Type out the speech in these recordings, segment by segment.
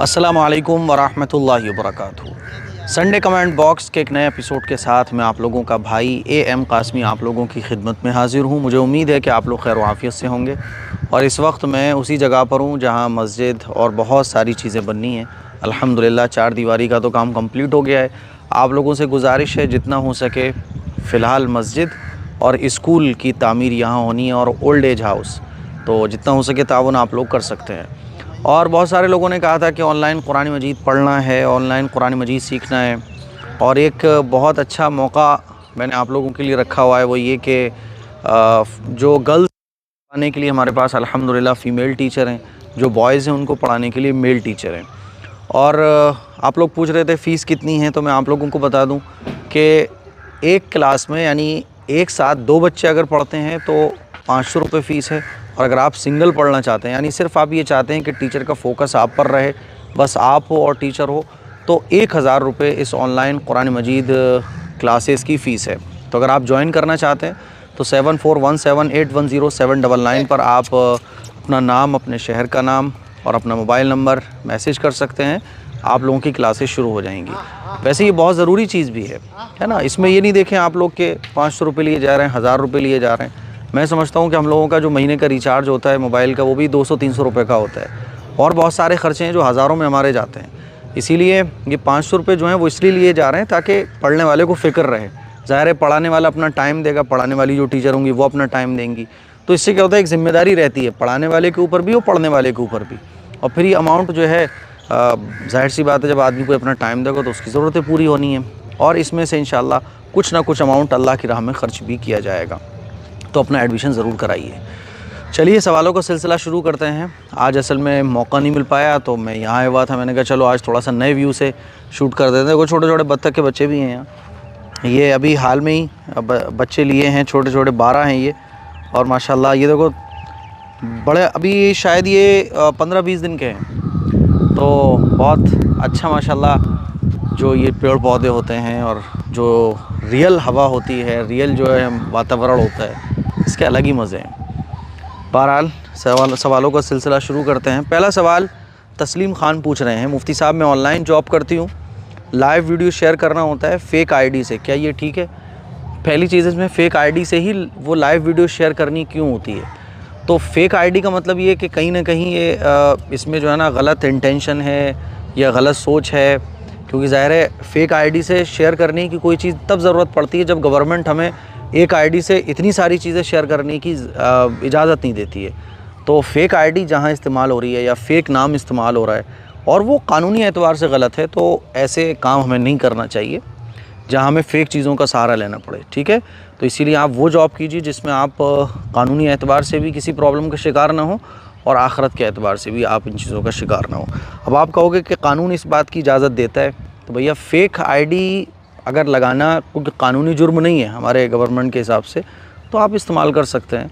अस्सलामु अलैकुम वरहमतुल्लाहि वबरकातुहू। संडे कमेंट बॉक्स के एक नए एपिसोड के साथ मैं आप लोगों का भाई AM कासमी आप लोगों की खिदमत में हाज़िर हूँ। मुझे उम्मीद है कि आप लोग खैर व आफ़ियत से होंगे और इस वक्त मैं उसी जगह पर हूँ जहाँ मस्जिद और बहुत सारी चीज़ें बननी हैं। अल्हम्दुलिल्लाह चार दीवारी का तो काम कंप्लीट हो गया है। आप लोगों से गुजारिश है जितना हो सके फ़िलहाल मस्जिद और स्कूल की तामीर यहाँ होनी है और ओल्ड एज हाउस, तो जितना हो सके ताउन आप लोग कर सकते हैं। और बहुत सारे लोगों ने कहा था कि ऑनलाइन कुरान मजीद पढ़ना है, ऑनलाइन कुरान मजीद सीखना है और एक बहुत अच्छा मौका मैंने आप लोगों के लिए रखा हुआ है, वो ये कि जो गर्ल्स पढ़ाने के लिए हमारे पास अल्हम्दुलिल्लाह फ़ीमेल टीचर हैं, जो बॉयज़ हैं उनको पढ़ाने के लिए मेल टीचर हैं। और आप लोग पूछ रहे थे फ़ीस कितनी है, तो मैं आप लोगों को बता दूं कि एक क्लास में यानी एक साथ दो बच्चे अगर पढ़ते हैं तो 500 रुपये फ़ीस है। और अगर आप सिंगल पढ़ना चाहते हैं यानी सिर्फ आप ये चाहते हैं कि टीचर का फ़ोकस आप पर रहे, बस आप हो और टीचर हो, तो 1000 रुपये इस ऑनलाइन कुरान मजीद क्लासेस की फ़ीस है। तो अगर आप ज्वाइन करना चाहते हैं तो 7417810799 पर आप अपना नाम, अपने शहर का नाम और अपना मोबाइल नंबर मैसेज कर सकते हैं। आप लोगों की क्लासेस शुरू हो जाएंगी। वैसे ये बहुत ज़रूरी चीज़ भी है ना। इसमें ये नहीं देखें आप लोग के 500 रुपये लिए जा रहे हैं, 1000 रुपये लिए जा रहे हैं। मैं समझता हूँ कि हम लोगों का जो महीने का रिचार्ज होता है मोबाइल का, वो भी 200-300 रुपये का होता है और बहुत सारे ख़र्चे हैं जो हज़ारों में हमारे जाते हैं। इसीलिए ये 500 रुपये जो हैं वो इसलिए लिए जा रहे हैं ताकि पढ़ने वाले को फ़िक्र रहे। ज़ाहिर है पढ़ाने वाला अपना टाइम देगा, पढ़ाने वाली जो टीचर होंगी वो अपना टाइम देंगी, तो इससे क्या होता है एक ज़िम्मेदारी रहती है पढ़ाने वाले के ऊपर भी और पढ़ने वाले के ऊपर भी। और फिर ये अमाउंट जो है ज़ाहिर सी बात है जब आदमी को अपना टाइम देगा तो उसकी ज़रूरतें पूरी होनी है और इसमें से इंशाअल्लाह कुछ ना कुछ अमाउंट अल्लाह की राह में ख़र्च भी किया जाएगा। तो अपना एडमिशन ज़रूर कराइए। चलिए सवालों का सिलसिला शुरू करते हैं। आज असल में मौका नहीं मिल पाया तो मैं यहाँ आया हुआ था, मैंने कहा चलो आज थोड़ा सा नए व्यू से शूट कर देते हैं। वो छोटे छोटे बत्तख के बच्चे भी हैं यहाँ, ये अभी हाल में ही बच्चे लिए हैं, छोटे छोटे 12 हैं ये। और माशाल्लाह ये देखो बड़े, अभी शायद ये 15-20 दिन के हैं, तो बहुत अच्छा माशाल्लाह जो ये पेड़ पौधे होते हैं और जो रियल हवा होती है, रियल जो है वातावरण होता है, इसके अलग ही मज़े हैं। बहरहाल सवालों का सिलसिला शुरू करते हैं। पहला सवाल तस्लीम ख़ान पूछ रहे हैं, मुफ्ती साहब मैं ऑनलाइन जॉब करती हूँ, लाइव वीडियो शेयर करना होता है फ़ेक आईडी से, क्या ये ठीक है? पहली चीज़ इसमें फ़ेक आईडी से ही वो लाइव वीडियो शेयर करनी क्यों होती है? तो फ़ेक आईडी का मतलब ये कि कहीं ना कहीं ये इसमें जो है ना गलत इंटेंशन है या गलत सोच है, क्योंकि ज़ाहिर है फ़ेक आईडी से शेयर करने की कोई चीज़ तब ज़रूरत पड़ती है जब गवर्नमेंट हमें एक आईडी से इतनी सारी चीज़ें शेयर करने की इजाज़त नहीं देती है। तो फ़ेक आईडी जहाँ इस्तेमाल हो रही है या फ़ेक नाम इस्तेमाल हो रहा है और वो कानूनी एतबार से गलत है, तो ऐसे काम हमें नहीं करना चाहिए जहाँ हमें फ़ेक चीज़ों का सहारा लेना पड़े, ठीक है। तो इसीलिए आप वो जॉब कीजिए जिसमें आप कानूनी एतबार से भी किसी प्रॉब्लम का शिकार ना हो और आखिरत के एतबार से भी आप इन चीज़ों का शिकार ना हो। अब आप कहोगे कि कानून इस बात की इजाज़त देता है, तो भैया फ़ेक आईडी अगर लगाना क्योंकि कानूनी जुर्म नहीं है हमारे गवर्नमेंट के हिसाब से, तो आप इस्तेमाल कर सकते हैं।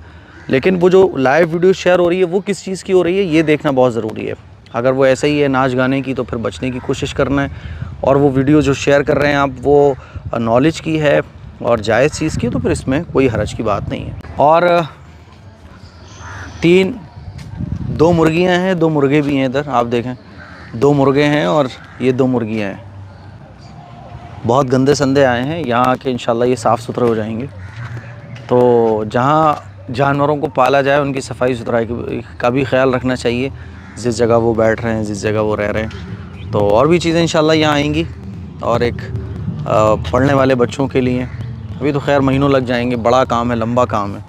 लेकिन वो जो लाइव वीडियो शेयर हो रही है वो किस चीज़ की हो रही है ये देखना बहुत ज़रूरी है। अगर वो ऐसे ही है नाच गाने की तो फिर बचने की कोशिश करना है, और वो वीडियो जो शेयर कर रहे हैं आप वो नॉलेज की है और जायज़ चीज़ की, तो फिर इसमें कोई हरज की बात नहीं है। और 2 मुर्गियाँ हैं, 2 मुर्गे भी हैं इधर, आप देखें 2 मुर्गे हैं और ये 2 मुर्गियाँ हैं। बहुत गंदे संदे आए हैं, यहाँ आके इंशाल्लाह ये साफ़ सुथरे हो जाएंगे। तो जहाँ जानवरों को पाला जाए उनकी सफाई सुथराई का भी ख्याल रखना चाहिए, जिस जगह वो बैठ रहे हैं, जिस जगह वो रह रहे हैं। तो और भी चीज़ें इंशाल्लाह यहाँ आएंगी। और एक पढ़ने वाले बच्चों के लिए अभी तो खैर महीनों लग जाएंगे, बड़ा काम है, लंबा काम है।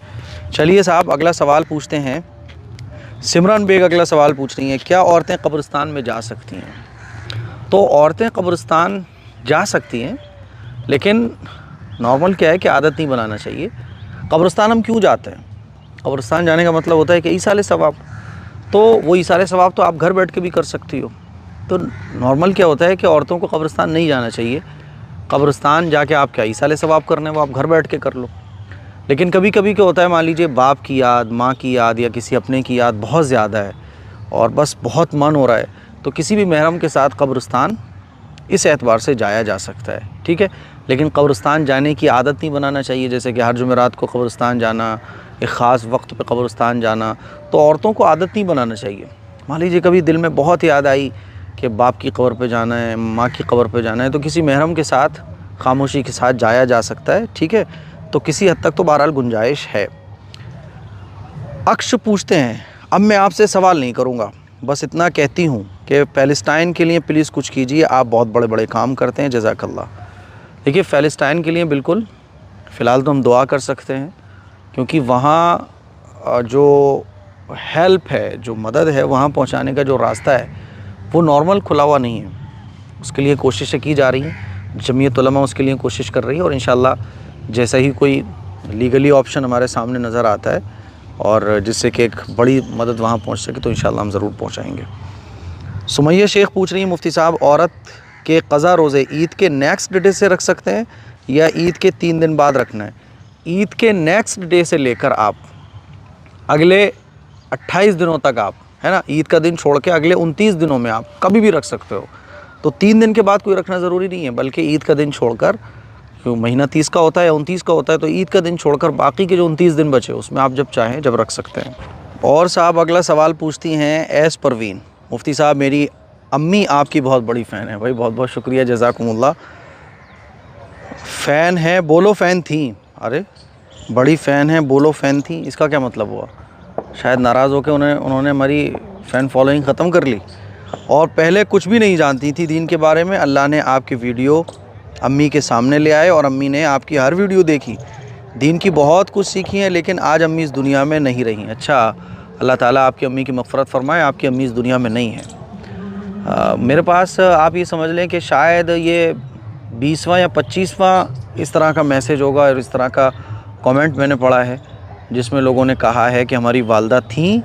चलिए साहब अगला सवाल पूछते हैं। सिमरन बेग अगला सवाल पूछ रही हैं, क्या औरतें कब्रिस्तान में जा सकती हैं? तो औरतें कब्रिस्तान जा सकती हैं, लेकिन नॉर्मल क्या है कि आदत नहीं बनाना चाहिए। कब्रिस्तान हम क्यों जाते हैं? कब्रिस्तान जाने का मतलब होता है कि ईसाले सवाब, तो वो ईसाले सवाब तो आप घर बैठ के भी कर सकती हो। तो नॉर्मल क्या होता है कि औरतों को कब्रिस्तान नहीं जाना चाहिए। कब्रिस्तान जाके आप क्या ईसाले सवाब करने, वो आप घर बैठ के कर लो। लेकिन कभी कभी क्या होता है, मान लीजिए बाप की याद, माँ की याद या किसी अपने की याद बहुत ज़्यादा है और बस बहुत मन हो रहा है, तो किसी भी महरम के साथ कब्रिस्तान इस एतबार से जाया जा सकता है, ठीक है। लेकिन कब्रिस्तान जाने की आदत नहीं बनाना चाहिए, जैसे कि हर जुमेरात को कब्रिस्तान जाना, एक ख़ास वक्त पे कब्रिस्तान जाना, तो औरतों को आदत नहीं बनाना चाहिए। मान लीजिए कभी दिल में बहुत याद आई कि बाप की कब्र पे जाना है, माँ की कब्र पे जाना है, तो किसी महरम के साथ खामोशी के साथ जाया जा सकता है, ठीक है। तो किसी हद तक तो बहरहाल गुंजाइश है। अक्ष पूछते हैं, अब मैं आपसे सवाल नहीं करूँगा, बस इतना कहती हूँ कि फ़लस्तीन के लिए प्लीज़ कुछ कीजिए, आप बहुत बड़े बड़े काम करते हैं, जज़ाकल्लाह। देखिए फ़लस्तीन के लिए बिल्कुल फ़िलहाल तो हम दुआ कर सकते हैं, क्योंकि वहाँ जो हेल्प है, जो मदद है, वहाँ पहुँचाने का जो रास्ता है वो नॉर्मल खुला हुआ नहीं है। उसके लिए कोशिशें की जा रही हैं, जमीयत उलमा उसके लिए कोशिश कर रही है, और इंशाअल्लाह जैसा ही कोई लीगली ऑप्शन हमारे सामने नज़र आता है और जिससे कि एक बड़ी मदद वहाँ पहुँच सके तो इंशाअल्लाह हम ज़रूर पहुँचाएँगे। सुमैया शेख पूछ रही है, मुफ्ती साहब औरत के क़ज़ा रोज़े ईद के नेक्स्ट डे से रख सकते हैं या ईद के 3 दिन बाद रखना है? ईद के नेक्स्ट डे से लेकर आप अगले 28 दिनों तक आप, है ना, ईद का दिन छोड़ के अगले 29 दिनों में आप कभी भी रख सकते हो। तो 3 दिन के बाद कोई रखना ज़रूरी नहीं है, बल्कि ईद का दिन छोड़कर, जो महीना 30 का होता है या 29 का होता है, तो ईद का दिन छोड़कर बाकी के जो 29 दिन बचे उसमें आप जब चाहें जब रख सकते हैं। और साहब अगला सवाल पूछती हैं एस परवीन, मुफ्ती साहब मेरी अम्मी आपकी बहुत बड़ी फ़ैन है। भाई बहुत बहुत शुक्रिया, जज़ाकुमुल्लाह। फ़ैन है बोलो फ़ैन थी, अरे बड़ी फ़ैन है बोलो फ़ैन थी, इसका क्या मतलब हुआ? शायद नाराज़ होकर उन्होंने हमारी फ़ैन फॉलोइंग ख़त्म कर ली, और पहले कुछ भी नहीं जानती थी दीन के बारे में। अल्लाह ने आपकी वीडियो अम्मी के सामने ले आए और अम्मी ने आपकी हर वीडियो देखी, दीन की बहुत कुछ सीखी है, लेकिन आज अम्मी इस दुनिया में नहीं रही। अच्छा, अल्लाह ताला आपकी अम्मी की मग़फ़िरत फ़रमाए, आपकी अम्मी इस दुनिया में नहीं है। मेरे पास आप ये समझ लें कि शायद ये 20वां या 25वां इस तरह का मैसेज होगा और इस तरह का कमेंट मैंने पढ़ा है जिसमें लोगों ने कहा है कि हमारी वालदा थी,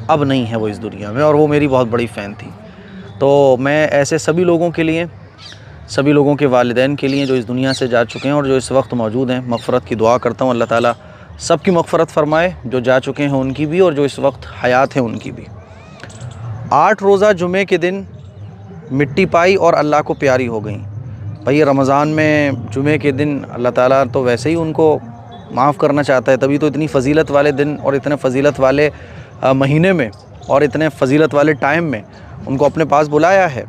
अब नहीं है वो इस दुनिया में, और वो मेरी बहुत बड़ी फ़ैन थी। तो मैं ऐसे सभी लोगों के लिए, सभी लोगों के वालिदैन के लिए जो इस दुनिया से जा चुके हैं और जो इस वक्त मौजूद हैं, मग़फ़िरत की दुआ करता हूँ। अल्लाह ताला सबकी मग़फ़िरत फ़रमाए, जो जा चुके हैं उनकी भी और जो इस वक्त हयात हैं उनकी भी। 8 रोज़ा जुमे के दिन मिट्टी पाई और अल्लाह को प्यारी हो गई। भाई रमज़ान में जुमे के दिन अल्लाह ताला तो वैसे ही उनको माफ़ करना चाहता है, तभी तो इतनी फ़जीलत वाले दिन और इतने फ़जीलत वाले महीने में और इतने फ़जीलत वाले टाइम में उनको अपने पास बुलाया है।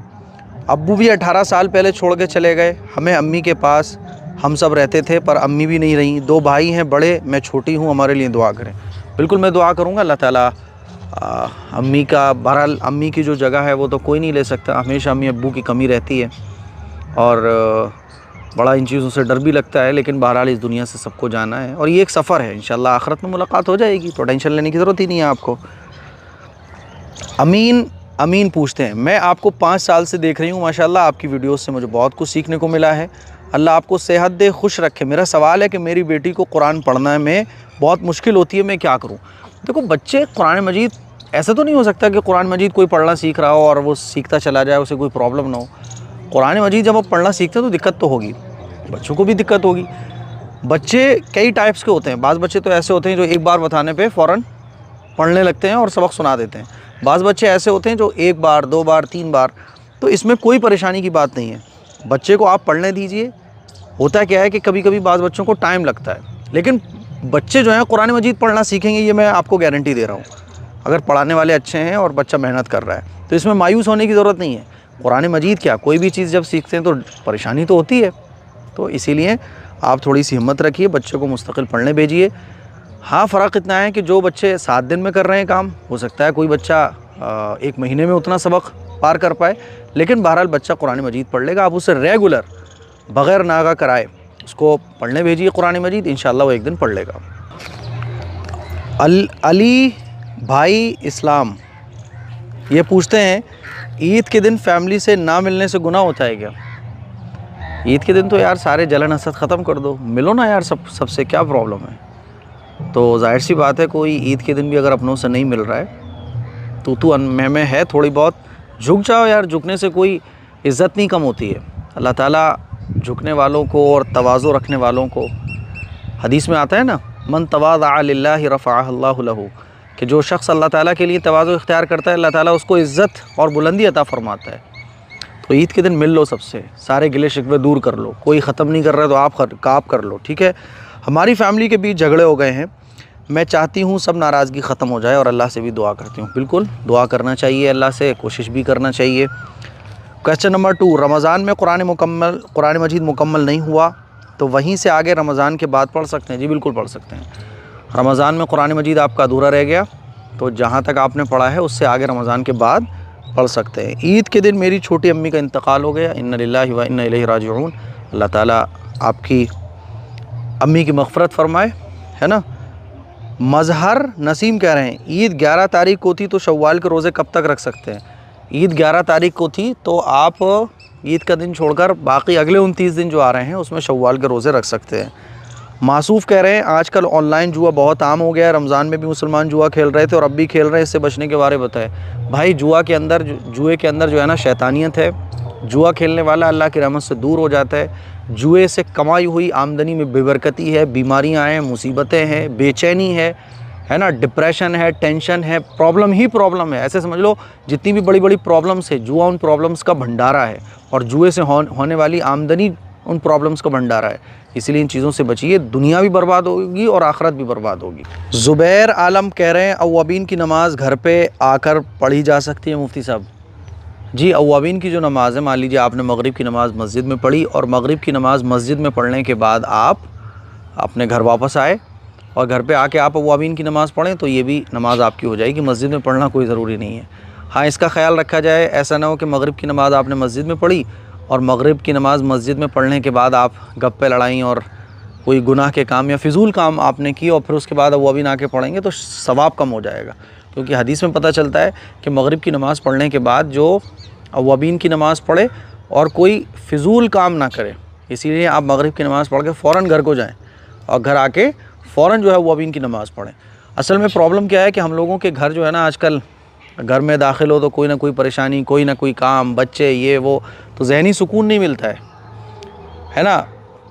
अब्बू भी 18 साल पहले छोड़ के चले गए हमें, अम्मी के पास हम सब रहते थे, पर अम्मी भी नहीं रहीं। 2 भाई हैं बड़े, मैं छोटी हूँ, हमारे लिए दुआ करें। बिल्कुल मैं दुआ करूँगा, अल्लाह ताला अम्मी का, बहरहाल अम्मी की जो जगह है वो तो कोई नहीं ले सकता, हमेशा अम्मी अब्बू की कमी रहती है और बड़ा इन चीज़ों से डर भी लगता है, लेकिन बहरहाल इस दुनिया से सबको जाना है और ये एक सफ़र है, इंशाअल्लाह आखिरत में मुलाकात हो जाएगी, तो टेंशन लेने की ज़रूरत ही नहीं है आपको। अमीन पूछते हैं, मैं आपको 5 साल से देख रही हूँ, माशाअल्लाह आपकी वीडियोस से मुझे बहुत कुछ सीखने को मिला है, अल्लाह आपको सेहत दे, खुश रखे। मेरा सवाल है कि मेरी बेटी को कुरान पढ़ना में बहुत मुश्किल होती है, मैं क्या करूँ? देखो बच्चे कुरान मजीद, ऐसा तो नहीं हो सकता कि कुरान मजीद कोई पढ़ना सीख रहा हो और वो सीखता चला जाए, उसे कोई प्रॉब्लम ना हो। कुरान मजीद जब आप पढ़ना सीखते हैं तो दिक्कत तो होगी, बच्चों को भी दिक्कत होगी। बच्चे कई टाइप्स के होते हैं, बाज़ बच्चे तो ऐसे होते हैं जो एक बार बताने पे फ़ौरन पढ़ने लगते हैं और सबक सुना देते हैं, बाज़ बच्चे ऐसे होते हैं जो 1 बार 2 बार 3 बार, तो इसमें कोई परेशानी की बात नहीं है, बच्चे को आप पढ़ने दीजिए। होता क्या है कि कभी कभी बाज़ बच्चों को टाइम लगता है, लेकिन बच्चे जो हैं कुरान मजीद पढ़ना सीखेंगे, ये मैं आपको गारंटी दे रहा हूँ। अगर पढ़ाने वाले अच्छे हैं और बच्चा मेहनत कर रहा है तो इसमें मायूस होने की ज़रूरत नहीं है। कुरान मजीद क्या, कोई भी चीज़ जब सीखते हैं तो परेशानी तो होती है, तो इसीलिए आप थोड़ी सी हिम्मत रखिए, बच्चे को मुस्तकिल पढ़ने भेजिए। हाँ, फ़र्क इतना है कि जो बच्चे 7 दिन में कर रहे हैं काम, हो सकता है कोई बच्चा 1 महीने में उतना सबक पार कर पाए, लेकिन बहरहाल बच्चा कुरान मजीद पढ़ लेगा। आप उसे रेगुलर बग़ैर नागा कराए उसको पढ़ने भेजिए कुरान मजीद, इंशाअल्लाह वो एक दिन पढ़ लेगा। अली भाई इस्लाम ये पूछते हैं, ईद के दिन फैमिली से ना मिलने से गुनाह होता है क्या? ईद के दिन तो यार सारे जलन हसद ख़त्म कर दो, मिलो ना यार सबसे क्या प्रॉब्लम है? तो जाहिर सी बात है, कोई ईद के दिन भी अगर अपनों से नहीं मिल रहा है तो मैं है थोड़ी बहुत, झुक जाओ यार, झुकने से कोई इज़्ज़त नहीं कम होती है। अल्लाह ताला झुकने वालों को और तवाज़ो रखने वालों को, हदीस में आता है ना, मन तवाज़अ लिल्लाहि रफ़अहु अल्लाहु लहू, कि जो शख्स अल्लाह ताला के लिए तवाज़ो इख्तियार करता है, अल्लाह ताला उसको इज़्ज़त और बुलंदी अता फ़रमाता है। तो ईद के दिन मिल लो सबसे, सारे गिले शिकवे दूर कर लो, कोई ख़त्म नहीं कर रहा है तो आप कर लो, ठीक है। हमारी फ़ैमिली के बीच झगड़े हो गए हैं, मैं चाहती हूँ सब नाराज़गी ख़त्म हो जाए और अल्लाह से भी दुआ करती हूँ। बिल्कुल दुआ करना चाहिए, अल्लाह से कोशिश भी करना चाहिए। क्वेश्चन नंबर 2, रमज़ान में कुरान मजीद मुकम्मल नहीं हुआ तो वहीं से आगे रमज़ान के बाद पढ़ सकते हैं? जी बिल्कुल पढ़ सकते हैं। रमज़ान में कुरान मजीद आपका अधूरा रह गया तो जहाँ तक आपने पढ़ा है उससे आगे रमज़ान के बाद पढ़ सकते हैं। ईद के दिन मेरी छोटी अम्मी का इंतकाल हो गया, इन्ना लिल्लाहि व इन्ना इलैहि राजिऊन। अल्लाह ताला आपकी अम्मी की मग़फ़िरत फ़रमाए, है ना। मज़हर नसीम कह रहे हैं ईद 11 तारीख को थी तो शव्वाल के रोज़े कब तक रख सकते हैं? ईद 11 तारीख को थी तो आप ईद का दिन छोड़कर बाकी अगले 29 दिन जो आ रहे हैं उसमें शव्वाल के रोज़े रख सकते हैं। मासूफ़ कह रहे हैं आजकल ऑनलाइन जुआ बहुत आम हो गया है, रमज़ान में भी मुसलमान जुआ खेल रहे थे और अब भी खेल रहे हैं, इससे बचने के बारे में बताएं। भाई जुए के अंदर जो है ना शैतानियत है। जुआ खेलने वाला अल्लाह की रहमत से दूर हो जाता है। जुए से कमाई हुई आमदनी में बेबरकती है, बीमारियां हैं, मुसीबतें हैं, बेचैनी है ना, डिप्रेशन है, टेंशन है, प्रॉब्लम ही प्रॉब्लम है। ऐसे समझ लो जितनी भी बड़ी बड़ी प्रॉब्लम्स है जुआ उन प्रॉब्लम्स का भंडारा है और जुए से होने वाली आमदनी उन प्रॉब्लम्स का भंडारा है। इसीलिए इन चीज़ों से बचिए, दुनिया भी बर्बाद होगी और आखिरत भी बर्बाद होगी। ज़ुबैर आलम कह रहे हैं अव्वाबीन की नमाज़ घर पे आकर पढ़ी जा सकती है मुफ्ती साहब? जी, अव्वाबीन की जो नमाज़ है, मान लीजिए आपने मगरिब की नमाज़ मस्जिद में पढ़ी और मगरिब की नमाज़ मस्जिद में पढ़ने के बाद आप अपने घर वापस आए और घर पे आके आप अव्वाबीन की नमाज़ पढ़ें तो ये भी नमाज़ आपकी हो जाएगी। मस्जिद में पढ़ना कोई ज़रूरी नहीं है। हाँ, इसका ख्याल रखा जाए, ऐसा ना हो कि मगरिब की नमाज़ आपने मस्जिद में पढ़ी और मगरिब की नमाज़ मस्जिद में पढ़ने के बाद आप गप्पे लड़ाई और कोई गुनाह के काम या फ़िजूल काम आपने किए और फिर उसके बाद अव्वाबीन आके पढ़ेंगे तो सवाब कम हो जाएगा। क्योंकि हदीस में पता चलता है कि मगरिब की नमाज़ पढ़ने के बाद जो अव्वाबीन की नमाज़ पढ़े और कोई फ़िजूल काम ना करे, इसीलिए आप मगरिब की नमाज़ पढ़ के फ़ौरन घर को जाएँ और घर आके फ़ौरन जो है अव्वाबीन की नमाज़ पढ़ें। असल में प्रॉब्लम क्या है कि हम लोगों के घर जो है ना आजकल घर में दाखिल हो तो कोई ना कोई परेशानी, कोई ना कोई काम, बच्चे, ये वो, तो ज़हनी सुकून नहीं मिलता है ना।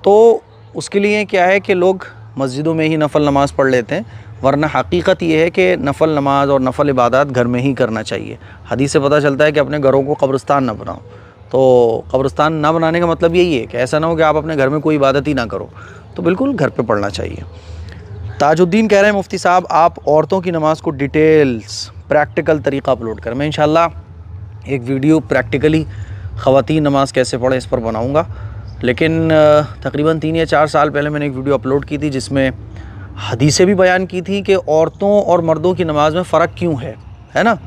तो उसके लिए क्या है कि लोग मस्जिदों में ही नफल नमाज़ पढ़ लेते हैं, वरना हकीकत ये है कि नफल नमाज और नफल इबादत घर में ही करना चाहिए। हदीस से पता चलता है कि अपने घरों को कब्रिस्तान ना बनाओ। तो कब्रिस्तान ना बनाने का मतलब यही है कि ऐसा ना हो कि आप अपने घर में कोई इबादत ही ना करो, तो बिल्कुल घर पे पढ़ना चाहिए। ताजुद्दीन कह रहे हैं मुफ्ती साहब आप औरतों की नमाज़ को डिटेल्स प्रैक्टिकल तरीक़ा अपलोड करें। मैं इंशाल्लाह एक वीडियो प्रैक्टिकली ख़वातीन नमाज़ कैसे पढ़ें इस पर बनाऊँगा। लेकिन तकरीबन 3 या 4 साल पहले मैंने एक वीडियो अपलोड की थी जिसमें हदीसें भी बयान की थी कि औरतों और मर्दों की नमाज़ में फ़र्क क्यों है ना।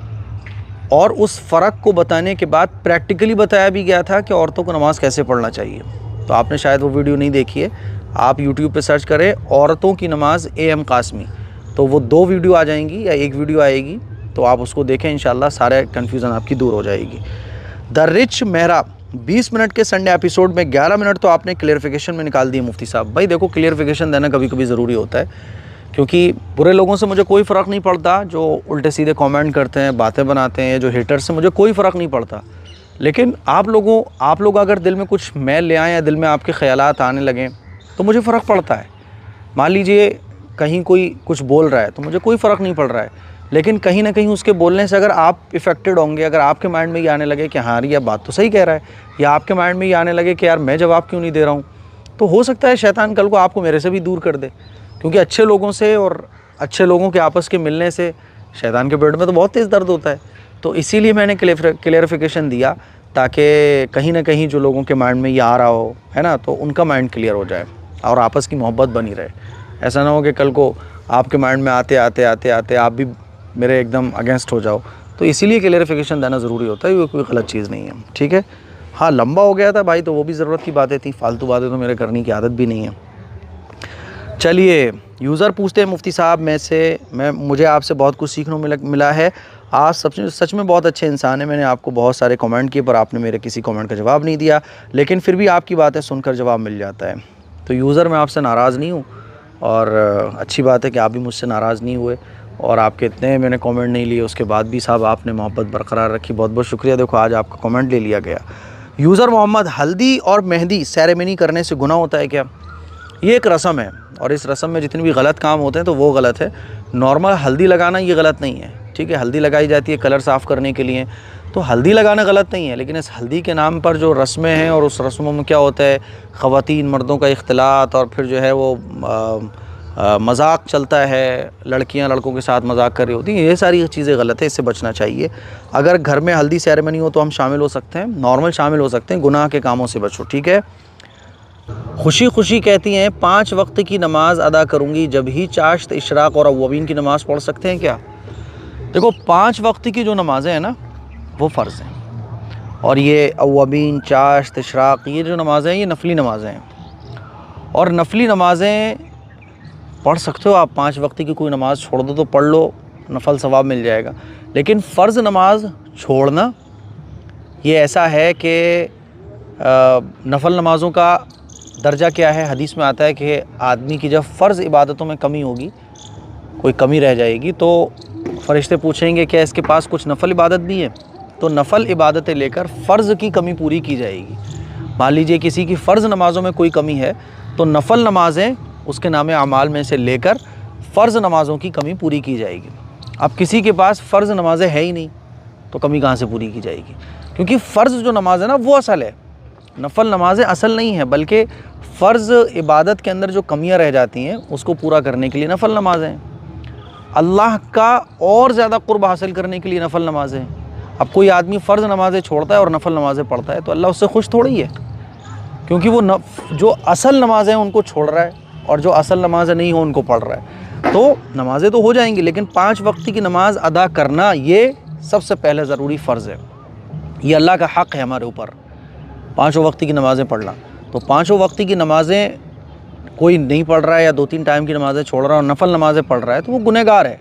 और उस फ़र्क को बताने के बाद प्रैक्टिकली बताया भी गया था कि औरतों को नमाज़ कैसे पढ़ना चाहिए। तो आपने शायद वो वीडियो नहीं देखी है, आप यूट्यूब पे सर्च करें औरतों की नमाज़ AM कासमी, तो वो 2 वीडियो आ जाएंगी या 1 वीडियो आएगी, तो आप उसको देखें, इंशाल्लाह सारे कन्फ्यूज़न आपकी दूर हो जाएगी। द रिच मेहरा 20 मिनट के संडे एपिसोड में 11 मिनट तो आपने क्लियरिफिकेशन में निकाल दिए मुफ्ती साहब। भाई देखो, क्लियरिफिकेशन देना कभी कभी ज़रूरी होता है, क्योंकि बुरे लोगों से मुझे कोई फ़र्क नहीं पड़ता, जो उल्टे सीधे कमेंट करते हैं, बातें बनाते हैं, जो हेटर्स से मुझे कोई फ़र्क नहीं पड़ता। लेकिन आप लोग अगर दिल में कुछ मैल ले आएँ या दिल में आपके ख़यालात आने लगें तो मुझे फ़र्क पड़ता है। मान लीजिए कहीं कोई कुछ बोल रहा है तो मुझे कोई फ़र्क नहीं पड़ रहा है, लेकिन कहीं ना कहीं उसके बोलने से अगर आप इफ़ेक्टेड होंगे, अगर आपके माइंड में ये आने लगे कि हाँ ये बात तो सही कह रहा है, या आपके माइंड में ये आने लगे कि यार मैं जवाब क्यों नहीं दे रहा हूँ, तो हो सकता है शैतान कल को आपको मेरे से भी दूर कर दे। क्योंकि अच्छे लोगों से और अच्छे लोगों के आपस के मिलने से शैतान के पेट में तो बहुत तेज़ दर्द होता है। तो इसीलिए मैंने क्लियरिफिकेशन दिया ताकि कहीं ना कहीं जो लोगों के माइंड में ये आ रहा हो, है ना, तो उनका माइंड क्लियर हो जाए और आपस की मोहब्बत बनी रहे। ऐसा ना हो कि कल को आपके माइंड में आते आते आप भी मेरे एकदम अगेंस्ट हो जाओ। तो इसीलिए क्लियरिफिकेशन देना ज़रूरी होता है, ये कोई गलत चीज़ नहीं है, ठीक है। हाँ, लंबा हो गया था भाई, तो वो भी ज़रूरत की बातें थी, फालतू बातें तो मेरे करने की आदत भी नहीं है। चलिए, यूज़र पूछते हैं मुफ्ती साहब मुझे आपसे बहुत कुछ सीखने मिला है। आप सच में बहुत अच्छे इंसान हैं। मैंने आपको बहुत सारे कमेंट किए पर आपने मेरे किसी कमेंट का जवाब नहीं दिया, लेकिन फिर भी आपकी बातें सुनकर जवाब मिल जाता है। तो यूज़र, मैं आपसे नाराज़ नहीं हूँ और अच्छी बात है कि आप भी मुझसे नाराज़ नहीं हुए और आपके इतने मैंने कमेंट नहीं लिए, उसके बाद भी साहब आपने मोहब्बत बरकरार रखी, बहुत बहुत शुक्रिया। देखो आज आपका कमेंट ले लिया गया। यूज़र मोहम्मद, हल्दी और मेहंदी सेरेमनी करने से गुनाह होता है क्या? ये एक रस्म है और इस रस्म में जितने भी गलत काम होते हैं तो वो गलत है। नॉर्मल हल्दी लगाना ये गलत नहीं है, ठीक है। हल्दी लगाई जाती है कलर साफ़ करने के लिए, तो हल्दी लगाना गलत नहीं है, लेकिन इस हल्दी के नाम पर जो रस्में हैं और उस रस्मों में क्या होता है, ख़वातीन मर्दों का इख्तिलात और फिर जो है वो मजाक चलता है, लड़कियां लड़कों के साथ मजाक कर रही होती हैं, ये सारी चीज़ें गलत है, इससे बचना चाहिए। अगर घर में हल्दी सेरेमनी हो तो हम शामिल हो सकते हैं, नॉर्मल शामिल हो सकते हैं, गुनाह के कामों से बचो, ठीक है। खुशी खुशी कहती हैं 5 वक्त की नमाज अदा करूँगी, जब ही चाश्त, इशराक और अव्वबीन की नमाज़ पढ़ सकते हैं क्या? देखो 5 वक्त की जो नमाज़ें हैं ना वो फ़र्ज़ हैं, और ये अव्वबीन, चाश्त, इशराक, ये जो नमाज़ें हैं ये नफली नमाज़ें हैं, और नफली नमाज़ें पढ़ सकते हो आप। 5 वक्त की कोई नमाज़ छोड़ दो तो पढ़ लो, नफल सवाब मिल जाएगा। लेकिन फ़र्ज़ नमाज छोड़ना ये ऐसा है कि नफल नमाज़ों का दर्जा क्या है, हदीस में आता है कि आदमी की जब फ़र्ज़ इबादतों में कमी होगी, कोई कमी रह जाएगी, तो फ़रिश्ते पूछेंगे क्या इसके पास कुछ नफल इबादत भी है, तो नफल इबादतें लेकर फ़र्ज़ की कमी पूरी की जाएगी। मान लीजिए किसी की फ़र्ज़ नमाज़ों में कोई कमी है तो नफल नमाज़ें उसके नामे अमाल में से लेकर फ़र्ज़ नमाज़ों की कमी पूरी की जाएगी। अब किसी के पास फ़र्ज़ नमाज़ें है ही नहीं तो कमी कहाँ से पूरी की जाएगी, क्योंकि फ़र्ज़ जो नमाज़ है ना वो असल है, नफल नमाज़ें असल नहीं है, बल्कि फ़र्ज़ इबादत के अंदर जो कमियाँ रह जाती हैं उसको पूरा करने के लिए नफल नमाज़ें हैं, अल्लाह का और ज़्यादा क़ुर्ब हासिल करने के लिए नफल नमाज़ें हैं। अब कोई आदमी फ़र्ज़ नमाज़ें छोड़ता है और नफल नमाज़ें पढ़ता है तो अल्लाह उससे खुश थोड़ी है, क्योंकि वो जो असल नमाज़ें हैं उनको छोड़ रहा है और जो असल नमाज़ें नहीं हो उनको पढ़ रहा है। तो नमाज़ें तो हो जाएंगी, लेकिन 5 वक्त की नमाज़ अदा करना ये सबसे पहले ज़रूरी फ़र्ज़ है, ये अल्लाह का हक़ है हमारे ऊपर, 5 वक्त की नमाज़ें पढ़ना। तो 5 वक्त की नमाज़ें कोई नहीं पढ़ रहा है या 2-3 टाइम की नमाज़ें छोड़ रहा है और नफल नमाज़ें पढ़ रहा है तो वो गुनहगार है।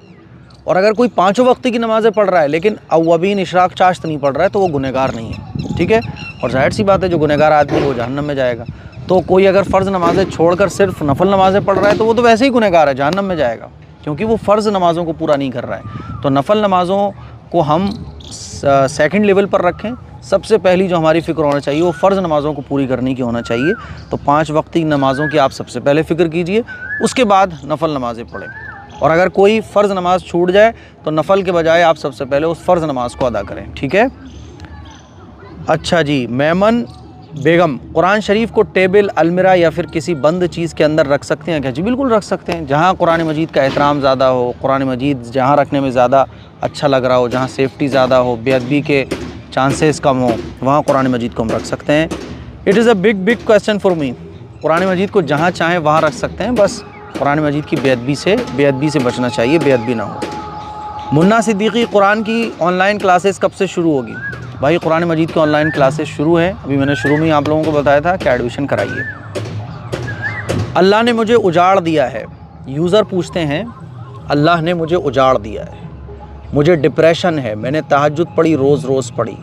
और अगर कोई 5 वक्त की नमाज़ें पढ़ रहा है लेकिन अव्वबीन, इशराक, चाश्त नहीं पढ़ रहा है तो वो गुनहगार नहीं है, ठीक है। और जाहिर सी बात है जो गुनहगार आदमी वो जहन्नम में जाएगा। तो कोई अगर फ़र्ज़ नमाज़ें छोड़कर सिर्फ नफल नमाज़ें पढ़ रहा है तो वो तो वैसे ही गुनहगार है, जहन्नम में जाएगा, क्योंकि वो फ़र्ज़ नमाज़ों को पूरा नहीं कर रहा है। तो नफल नमाज़ों को हम सेकंड लेवल पर रखें, सबसे पहली जो हमारी फ़िक्र होना चाहिए वो फ़र्ज़ नमाज़ों को पूरी करने की होना चाहिए। तो 5 वक्त की नमाज़ों की आप सबसे पहले फ़िक्र कीजिए, उसके बाद नफल नमाज़ें पढ़ें। और अगर कोई फ़र्ज़ नमाज़ छूट जाए तो नफल के बजाय आप सबसे पहले उस फ़र्ज़ नमाज़ को अदा करें, ठीक है। अच्छा जी, मेमन बेगम, कुरान शरीफ को टेबल, अलमिरा या फिर किसी बंद चीज़ के अंदर रख सकते हैं क्या? जी बिल्कुल रख सकते हैं, जहाँ कुरान मजीद का एहतराम ज़्यादा हो, कुरान मजीद जहाँ रखने में ज़्यादा अच्छा लग रहा हो, जहाँ सेफ्टी ज़्यादा हो, बेअदबी के चांसेस कम हो, वहाँ कुरान मजीद को हम रख सकते हैं। It is a big question for me, कुरान मजीद को जहाँ चाहें वहाँ रख सकते हैं, बस कुरान मजीद की बेअदबी से बचना चाहिए, बेअदबी ना हो। मुन्ना सिद्दीकी, कुरान की ऑनलाइन क्लासेस कब से शुरू होगी? भाई कुरान मजीद की ऑनलाइन क्लासेस शुरू हैं, अभी मैंने शुरू में ही आप लोगों को बताया था कि एडमिशन कराइए। अल्लाह ने मुझे उजाड़ दिया है, यूज़र पूछते हैं अल्लाह ने मुझे उजाड़ दिया है, मुझे डिप्रेशन है, मैंने तहज्जुद पढ़ी, रोज़ पढ़ी,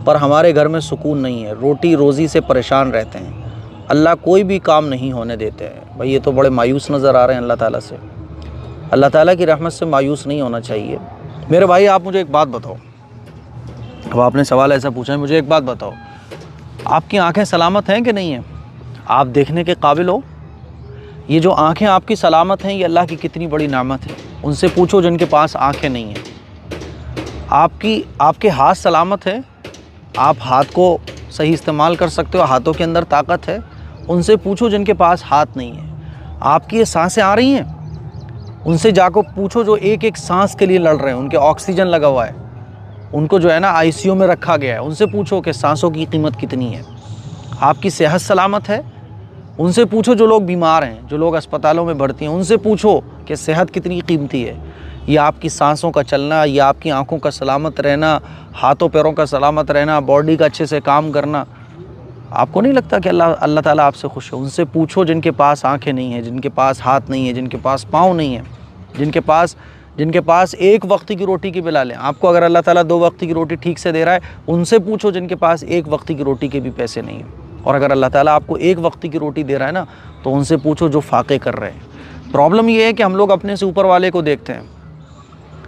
पर हमारे घर में सुकून नहीं है, रोटी रोज़ी से परेशान रहते हैं, अल्लाह कोई भी काम नहीं होने देते हैं। भाई ये तो बड़े मायूस नज़र आ रहे हैं अल्लाह ताला से। अल्लाह ताला की रहमत से मायूस नहीं होना चाहिए। मेरे भाई आप मुझे एक बात बताओ, अब आपने सवाल ऐसा पूछा है, मुझे एक बात बताओ, आपकी आंखें सलामत हैं कि नहीं हैं? आप देखने के काबिल हो? ये जो आंखें आपकी सलामत हैं ये अल्लाह की कितनी बड़ी नेमत है। उनसे पूछो जिनके पास आंखें नहीं हैं। आपके हाथ सलामत है, आप हाथ को सही इस्तेमाल कर सकते हो, हाथों के अंदर ताकत है। उनसे पूछो जिनके पास हाथ नहीं है। आपकी ये सांसें आ रही हैं, उनसे जाकर पूछो जो एक एक सांस के लिए लड़ रहे हैं, उनके ऑक्सीजन लगा हुआ है, उनको जो है ना आईसीयू में रखा गया है, उनसे पूछो कि सांसों की कीमत कितनी है। आपकी सेहत सलामत है, उनसे पूछो जो लोग बीमार हैं, जो लोग अस्पतालों में भर्ती हैं, उनसे पूछो कि सेहत कितनी कीमती है। ये आपकी सांसों का चलना, ये आपकी आंखों का सलामत रहना, हाथों पैरों का सलामत रहना, बॉडी का अच्छे से काम करना, आपको नहीं लगता कि अल्लाह ताला आपसे खुश है? उनसे पूछो जिनके पास आंखें नहीं हैं, जिनके पास हाथ नहीं है, जिनके पास पाँव नहीं है, जिनके पास एक वक्त की रोटी की बिला लें। आपको अगर अल्लाह ताला 2 वक्त की रोटी ठीक से दे रहा है, उनसे पूछो जिनके पास एक वक्त की रोटी के भी पैसे नहीं हैं। और अगर अल्लाह ताला आपको एक वक्त की रोटी दे रहा है ना, तो उनसे पूछो जो फाके कर रहे हैं। प्रॉब्लम ये है कि हम लोग अपने से ऊपर वाले को देखते हैं,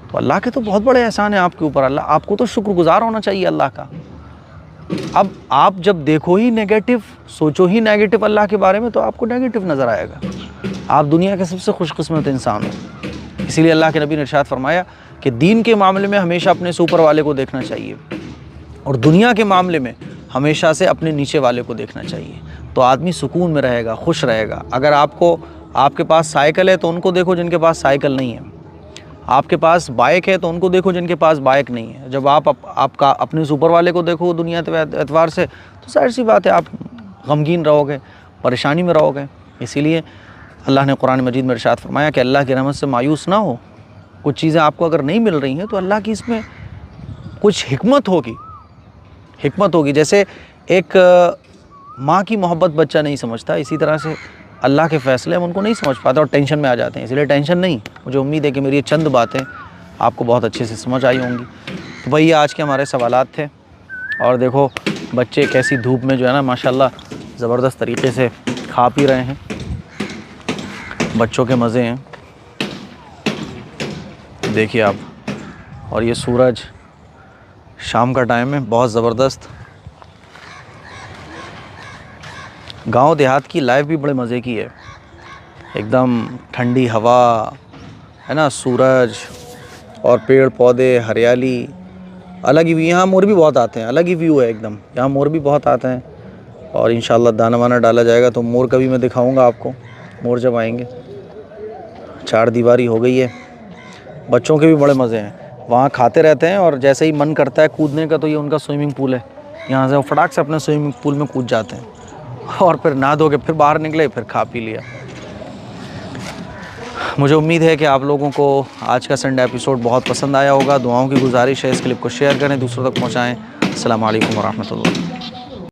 तो अल्लाह के तो बहुत बड़े एहसान है आपके ऊपर। अल्लाह आपको तो शुक्रगुजार होना चाहिए अल्लाह का। अब आप जब देखो ही नेगेटिव, सोचो ही नेगेटिव अल्लाह के बारे में, तो आपको नेगेटिव नज़र आएगा। आप दुनिया के सबसे खुशकिस्मत इंसान हो। इसीलिए अल्लाह के नबी ने इरशाद फरमाया कि दीन के मामले में हमेशा अपने से ऊपर वाले को देखना चाहिए और दुनिया के मामले में हमेशा से अपने नीचे वाले को देखना चाहिए, तो आदमी सुकून में रहेगा, खुश रहेगा। अगर आपको आपके पास साइकिल है तो उनको देखो जिनके पास साइकिल नहीं है। आपके पास बाइक है तो उनको देखो जिनके पास बाइक नहीं है। जब आप आपका अपने ऊपर वाले को देखो दुनिया के एतबार से, तो जाहिर सी बात है आप गमगीन रहोगे, परेशानी में रहोगे। इसीलिए अल्लाह ने कुरान मजीद में इरशाद फरमाया कि अल्लाह की रहमत से मायूस ना हो। कुछ चीज़ें आपको अगर नहीं मिल रही हैं तो अल्लाह की इसमें कुछ हिकमत होगी। जैसे एक माँ की मोहब्बत बच्चा नहीं समझता, इसी तरह से अल्लाह के फ़ैसले हम उनको नहीं समझ पाते और टेंशन में आ जाते हैं। इसलिए टेंशन नहीं, मुझे उम्मीद है कि मेरी ये चंद बातें आपको बहुत अच्छे से समझ आई होंगी। तो वही आज के हमारे सवालात थे। और देखो बच्चे कैसी धूप में जो है ना माशाल्लाह ज़बरदस्त तरीके से खा पी रहे हैं, बच्चों के मज़े हैं, देखिए आप। और ये सूरज शाम का टाइम है, बहुत ज़बरदस्त। गांव देहात की लाइफ भी बड़े मज़े की है, एकदम ठंडी हवा है ना, सूरज और पेड़ पौधे, हरियाली, अलग ही व्यू। यहाँ मोर भी बहुत आते हैं, अलग ही व्यू है एकदम। यहाँ मोर भी बहुत आते हैं और इंशाल्लाह दाना वाना डाला जाएगा तो मोर का भी मैं दिखाऊंगा आपको, मोर जब आएंगे। चार दीवारी हो गई है, बच्चों के भी बड़े मज़े हैं, वहाँ खाते रहते हैं और जैसे ही मन करता है कूदने का तो ये उनका स्विमिंग पूल है, यहाँ से वो फटाक से अपने स्विमिंग पूल में कूद जाते हैं और फिर नहा धो के फिर बाहर निकले, फिर खा पी लिया। मुझे उम्मीद है कि आप लोगों को आज का संडे एपिसोड बहुत पसंद आया होगा। दुआओं की गुजारिश है इस क्लिप को शेयर करें, दूसरों तक पहुँचाएँ। अस्सलाम वालेकुम व रहमतुल्लाह।